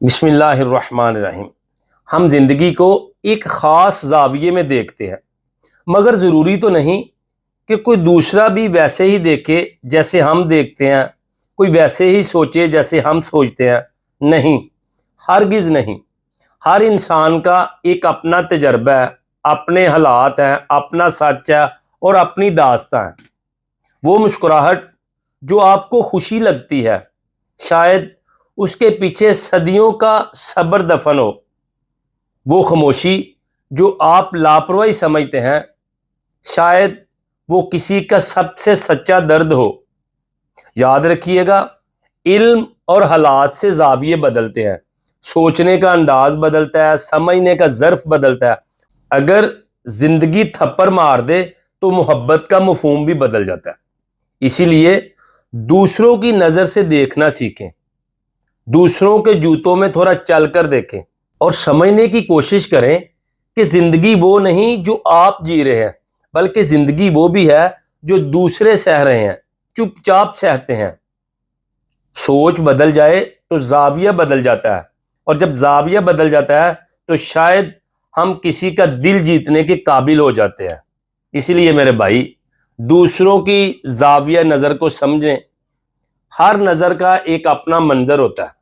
بسم اللہ الرحمن الرحیم۔ ہم زندگی کو ایک خاص زاویے میں دیکھتے ہیں، مگر ضروری تو نہیں کہ کوئی دوسرا بھی ویسے ہی دیکھے جیسے ہم دیکھتے ہیں، کوئی ویسے ہی سوچے جیسے ہم سوچتے ہیں۔ نہیں، ہرگز نہیں۔ ہر انسان کا ایک اپنا تجربہ ہے، اپنے حالات ہیں، اپنا سچ ہے اور اپنی داستان ہے۔ وہ مسکراہٹ جو آپ کو خوشی لگتی ہے، شاید اس کے پیچھے صدیوں کا صبر دفن ہو۔ وہ خاموشی جو آپ لاپرواہی سمجھتے ہیں، شاید وہ کسی کا سب سے سچا درد ہو۔ یاد رکھیے گا، علم اور حالات سے زاویے بدلتے ہیں، سوچنے کا انداز بدلتا ہے، سمجھنے کا ظرف بدلتا ہے۔ اگر زندگی تھپڑ مار دے تو محبت کا مفہوم بھی بدل جاتا ہے۔ اسی لیے دوسروں کی نظر سے دیکھنا سیکھیں، دوسروں کے جوتوں میں تھوڑا چل کر دیکھیں اور سمجھنے کی کوشش کریں کہ زندگی وہ نہیں جو آپ جی رہے ہیں، بلکہ زندگی وہ بھی ہے جو دوسرے سہ رہے ہیں، چپ چاپ سہتے ہیں۔ سوچ بدل جائے تو زاویہ بدل جاتا ہے، اور جب زاویہ بدل جاتا ہے تو شاید ہم کسی کا دل جیتنے کے قابل ہو جاتے ہیں۔ اسی لیے میرے بھائی، دوسروں کی زاویہ نظر کو سمجھیں۔ ہر نظر کا ایک اپنا منظر ہوتا ہے۔